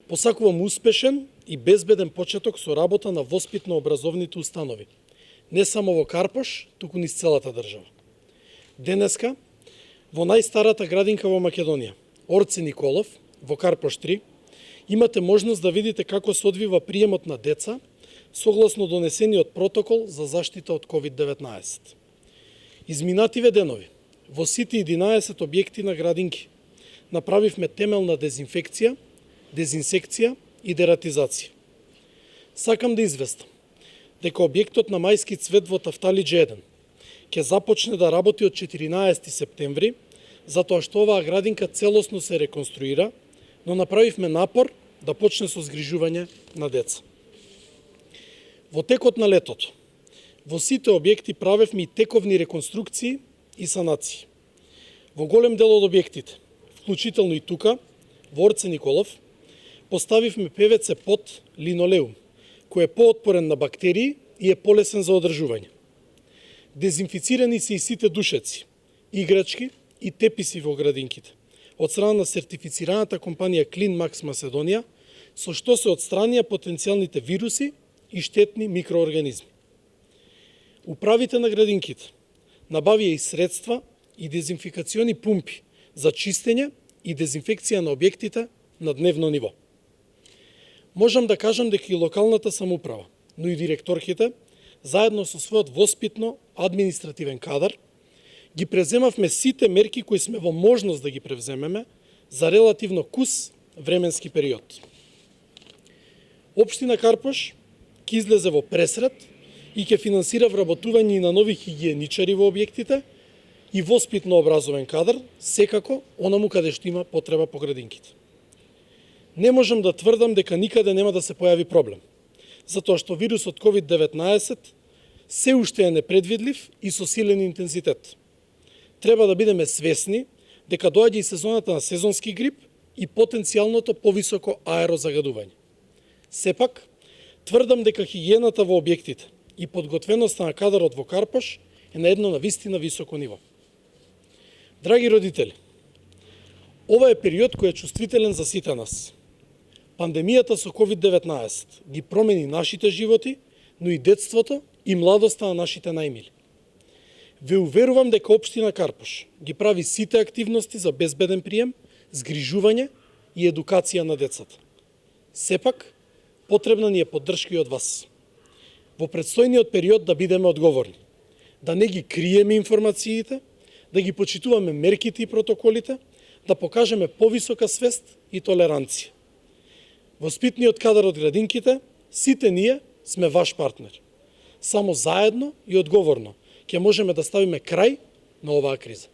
Посакувам успешен и безбеден почеток со работа на воспитно-образовните установи, не само во Карпош, туку низ целата држава. Денеска, во најстарата градинка во Македонија, Орце Николов, во Карпош 3, имате можност да видите како се одвива приемот на деца согласно донесениот протокол за заштита од COVID-19. Изминативе денови, во сите 11 објекти на градинки, направивме темелна дезинфекција, дезинсекција и дератизација. Сакам да известам дека објектот на Мајски цвет во Тафталиџе 1 ќе започне да работи од 14 септември, затоа што оваа градинка целосно се реконструира, но направивме напор да почне со згрижување на деца. Во текот на летото, во сите објекти правевме и тековни реконструкции и санации. Во голем дел од објектите, вклучително и тука, во Орце Николов, поставивме ПВЦ под линолеум, кој е поотпорен на бактерии и е полесен за одржување. Дезинфицирани се и сите душеци, играчки и теписи во градинките, од страна на сертифицираната компанија Clean Max Macedonија, со што се отстранија потенцијалните вируси и штетни микроорганизми. Управите на градинките набавија и средства и дезинфикациони пумпи за чистење и дезинфекција на објектите на дневно ниво. Можам да кажам дека и локалната самоуправа, но и директорките, заедно со својот воспитно-административен кадар, ги преземавме сите мерки кои сме во можност да ги превземеме за релативно кус временски период. Општина Карпош ќе излезе во пресрет и ќе финансира вработување на нови хигиеничари во објектите и воспитно-образовен кадар, секако онаму каде што има потреба по градинките. Не можам да тврдам дека никаде нема да се појави проблем, затоа што вирусот COVID-19 се уште е непредвидлив и со силен интензитет. Треба да бидеме свесни дека доаѓа и сезоната на сезонски грип и потенцијалното повисоко аерозагадување. Сепак, тврдам дека хигиената во објектите и подготвеноста на кадарот во Карпош е на едно навистина високо ниво. Драги родители, ова е период кој е чувствителен за сите нас. Пандемијата со COVID-19 ги промени нашите животи, но и детството и младоста на нашите најмили. Ве уверувам дека општина Карпош ги прави сите активности за безбеден прием, згрижување и едукација на децата. Сепак, потребна ни е поддршка и од вас. Во предстојниот период да бидеме одговорни, да не ги криеме информациите, да ги почитуваме мерките и протоколите, да покажеме повисока свест и толеранција. Воспитниот кадар од градинките, сите ние сме ваш партнер. Само заедно и одговорно ќе можеме да ставиме крај на оваа криза.